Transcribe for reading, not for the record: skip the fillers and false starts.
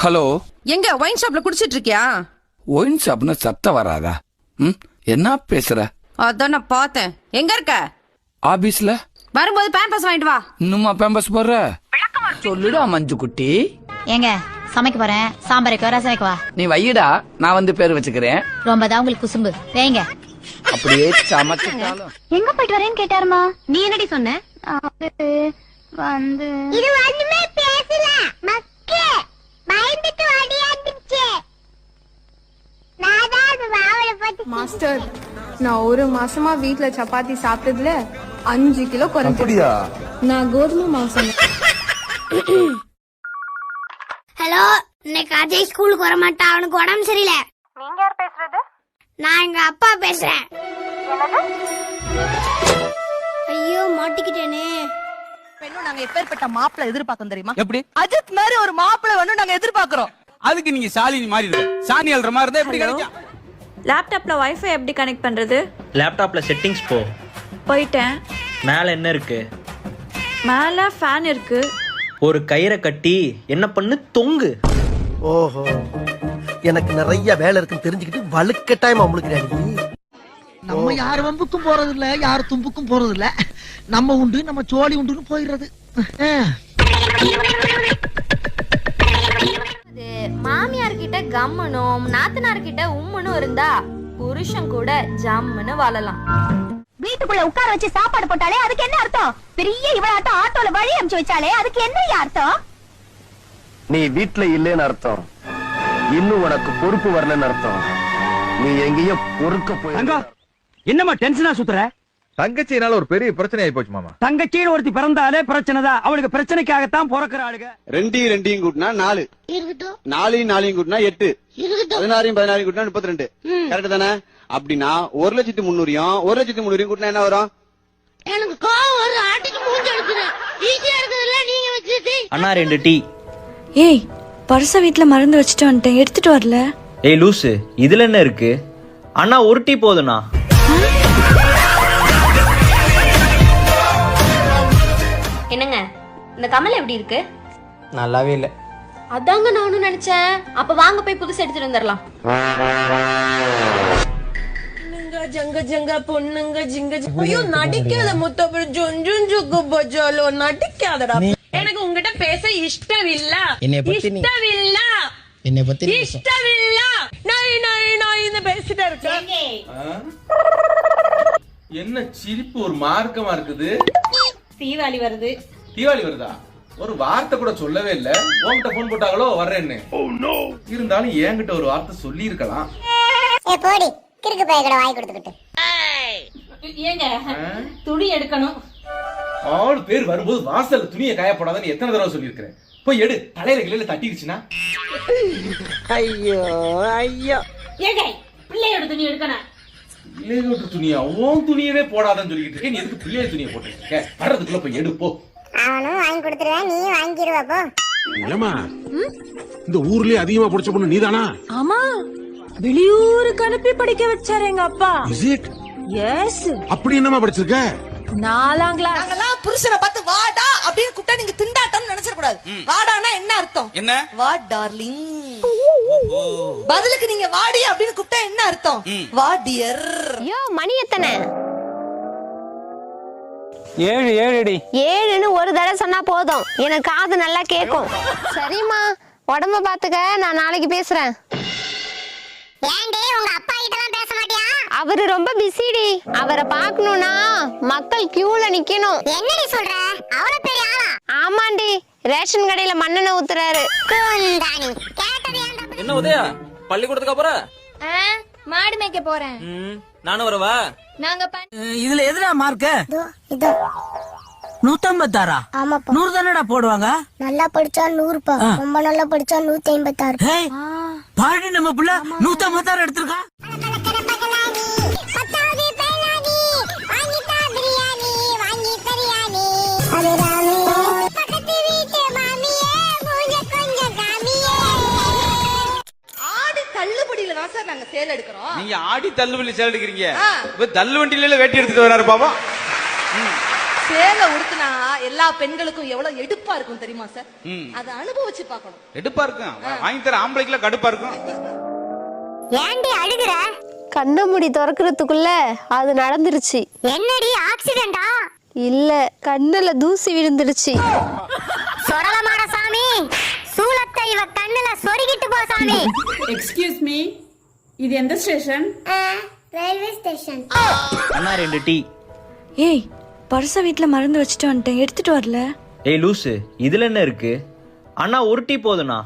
Hello, எங்க wine ஷாப்ல குடிச்சிட்டு இருக்கியா? ஒயின் ஷாப்னா சத்தம் வராதா? என்ன பேசுற? அதான் நான் பார்த்தேன். எங்க இருக்க? ஆபீஸ்ல. வரும்போது பேம்பஸ் வாங்கிட்டு வா. இன்னுமா பேம்பஸ் போடுற? சொல்லுடா மஞ்சு குட்டி. ஏங்க சமைக்க போறேன், சாம்பார் வைக்க ரசம் வைக்கவா? நீ வையடா, நான் வந்து பேர் வச்சுக்கிறேன். ரொம்ப தான் உங்களுக்கு குசும்பு. வேங்க அப்படியே சமைச்சாலும். எங்க போயிட்டு வரேன்னு கேட்டாருமா. நீ என்னடி சொன்ன? வந்து இது ஒண்ணுமே பேசல மக்கே பயந்துட்டு ஓடியாந்துச்சு. நான் தான் அது வாவல பத்தி மாஸ்டர், நான் ஒரு மாசமா வீட்ல சப்பாத்தி சாப்பிட்டதுல 5 கிலோ குறைஞ்சிருக்கேன். நான் கோதுமை மாவு சொன்னேன். ஹலோ, இன்னைக்கு அஜய் ஸ்கூலுக்கு வர மாட்டான், அவனுக்கு உடம்பு சரியில்லை. நீங்க யார் பேசுறது? நான் எங்க அப்பா பேசுறேன். ஐயோ மாட்டிக்கிட்டேனே. நாங்க எப்பேற்பட்ட மாப்பிளை எதிர்பார்க்கோம் தெரியுமா? எப்படி? அஜித் மாதிரி ஒரு மாப்பிளை வந்து நாங்க எதிர்பார்க்கிறோம். அதுக்கு நீங்க சாலினி மாதிரி இருக்கு. சாணி அல்ற மாதிரி தான் எப்படி கிடைக்கும்? லேப்டாப்ல வைஃபை எப்படி கனெக்ட் பண்றது? லேப்டாப்ல செட்டிங்ஸ் போ. போயிட்டேன். மேல என்ன இருக்கு? மேல ஃபேன் இருக்கு. ஒரு கயிறை கட்டி என்ன பண்ணு தொங்கு. ஓஹோ, எனக்கு நிறைய வேலை இருக்குன்னு தெரிஞ்சுக்கிட்டு வலுக்கட்டாயமா உங்களுக்கு நம்ம யார் வம்புக்கும் போறது இல்ல, யார் தும்புக்கும் போறது இல்ல. நம்ம உண்டு, நம்ம சோழி உண்டுன்னு போயிடுறது. மாமியார் கிட்ட கம்மனும் நாத்தனார் கிட்ட உம்முனும் இருந்தா புருஷன் கூட ஜம்முன்னு வாழலாம். வீட்டுக்குள்ள உட்கார வச்சு சாப்பாடு போட்டாலே அதுக்கு என்ன அர்த்தம்? பெரிய இவளாட்டம் ஆட்டோல வழி அனுப்பிச்சு வச்சாலே அதுக்கு என்ன அர்த்தம்? நீ வீட்டுல இல்லேன்னு அர்த்தம். இன்னும் உனக்கு பொறுப்பு வரலன்னு அர்த்தம். நீ எங்கேயோ பொறுக்க போய். என்னமா டென்ஷனா சுத்துற? தங்கச்சினால ஒரு பெரிய பிரச்சனை ஆயி போச்சு மாமா. தங்கச்சின்னு ஒருத்தி பிறந்தாலே பிரச்சனை தான். அவளுக்கு பிரச்சனைக்காகத்தான் பிறக்கிற ஆளுங்க. ரெண்டையும் கூட்டினா 4, 4 கூட்டினா 8, 16 கூட்டினா 32. கரெக்ட் தானே? அப்படின்னா 1,300,000 1,300,000 கூட்டினா என்ன வரும்? எனக்கு கோவம் வர ஆட்டிக்கு மூஞ்சி அடிக்குது. ஈஸியா இருக்குதுல்ல நீங்க வச்சிட்டு. அண்ணா 2 டீ. ஏய், பர்ஸ வீட்ல மறந்து வச்சுட்டு வந்துட்டேன், எடுத்துட்டு வரல. ஏய் லூசு, இதுல என்ன இருக்கு? அண்ணா 1 டீ போதுண்ணா. என்னங்க, இந்த கமல் எப்படி இருக்கு? நல்லாவே இல்ல. அதாங்க நானும் நினைச்சேன். அப்ப வாங்க போய் புதுசு எடுத்துட்டு வந்துடலாம். ஜங்க ஜங்க பொண்ணுங்க ஜிங்க. ஐயோ நடிக்காத முத்தப்ப ஜொஞ்சு பஜாலோ நடிக்காதடா. எனக்கு உங்ககிட்ட பேச இஷ்டம் இல்ல. இஷ்டம் இல்ல. என்னை பத்தி இஷ்டம் இல்ல. நான் இந்த பேசிட்டே இருக்கேன். என்ன சிரிப்பு ஒரு மார்க்கமா இருக்குது? தீபாவளி வருது. தீபாவளி வருதா? ஒரு வார்த்தை கூட சொல்லவே இல்ல. உன்கிட்ட போன் போட்டாங்களோ வர்றேன்னு. இருந்தாலும் என்கிட்ட ஒரு வார்த்தை சொல்லி இருக்கலாம். ஏ போடி, கிறுக்கு பைய கூட வாய் கொடுத்துக்கிட்டு. ஏங்க துணி எடுக்கணும். ஆளு பேர் வரும்போது வாசல்ல துணியை காயப்படாதன்னு எத்தனை தடவை சொல்லி இருக்கிறேன். போய் எடு, தலையில கிளையில தட்டிருச்சுன்னா. ஐயோ ஐயோ. ஏங்க பிள்ளையோட துணி எடுக்கணும். பிள்ளையோட துணியா? உன் துணியவே போடாதன்னு சொல்லிட்டு இருக்கேன். நீ எதுக்கு பிள்ளைய துணியை போட்டு வர்றதுக்குள்ள போய் எடு போ. அவனும் வாங்கி கொடுத்துருவேன், நீ வாங்கிடுவா போ. இல்லம்மா, இந்த ஊர்லயே அதிகமா படிச்ச பொண்ணு நீதானா? ஆமா, வெளியூருக்கு அனுப்பி படிக்க வச்சாரு எங்க அப்பா. எஸ். அப்படி என்னமா படிச்சிருக்க? 4ஆம் கிளாஸ். நாங்கெல்லாம் புருஷனை பார்த்து வாடா அப்படின்னு கூப்பிட்டா நீங்க திண்டாட்டம்னு நினைச்சிட கூடாது. வாடானா என்ன அர்த்தம்? என்ன? வா டார்லிங். பதிலுக்கு நீங்க வாடி அப்படின்னு கூப்பிட்டா என்ன அர்த்தம்? வா டியர். ஐயோ மணி எத்தனை? 7 7ன்னு ஒரு தடவை சொன்னா போதும், எனக்கு காது நல்லா கேக்கும். சரிம்மா, உடம்ப பாத்துக்க, நான் நாளைக்கு பேசுறேன். ஏன்டி உங்க அப்பா கிட்டலாம் பேச மாட்டியா? அவரு ரொம்ப பிஸிடி. அவரை பார்க்கணும்னா மக்கள் கியூல நிக்கணும். என்னடி சொல்ற? அவரை பெரிய ஆளா? ஆமாண்டி, ரேஷன் கடையில மண்ணெண்ணெய் ஊத்துறாரு. குந்தாணி கேட்டது ஏன்டா? என்ன உதயா, பள்ளிக்கூடத்துக்கு போற? மாடு மேய்க்க போறேன். நானும் வரவா? நாங்க இதுல எதுனா மார்க்க? இதோ 156. ஆமாப்பா. 100 தானடா போடுவாங்க. நல்லா படிச்சா 100பா, ரொம்ப நல்லா படிச்சா 156. பாடி நம்ம புள்ள 156 எடுத்துருக்கா. தள்ளுபடியில தான் சார் நாங்க சேல் எடுக்கிறோம். நீங்க ஆடி தள்ளுவண்டி சேல் எடுக்கிறீங்க. இப்ப தள்ளுவண்டியில வேட்டி எடுத்துட்டு வராரு பாப்பா. சேல உடுத்துனா எல்லா பெண்களுக்கும் எவ்வளவு எடுப்பா இருக்கும் தெரியுமா சார்? அதை அனுபவிச்சு பார்க்கணும். எடுப்பா இருக்கும் வாங்கி தர ஆம்பளைக்குல கடுப்பா இருக்கும். ஏண்டி அழுகுற? கண்ண மூடி திறக்கிறதுக்குள்ள அது நடந்துருச்சு. என்னடி ஆக்சிடென்டா? இல்ல, கண்ணுல தூசி விழுந்துருச்சு. சொரலமாட சாமி, சூலத்தை இவ கண்ணுல சொருகிட்டு போ சாமி. எக்ஸ்கியூஸ் மீ, இது எந்த ஸ்டேஷன்? Railway station. அண்ணா 2 டீ. ஏய், பர்ஸ வீட்ல மறந்து வச்சுட்டு வந்துட்டேன், எடுத்துட்டு வரல. ஏய் லூசு, இதுல என்ன இருக்கு? அண்ணா 1 டீ போதுண்ணா.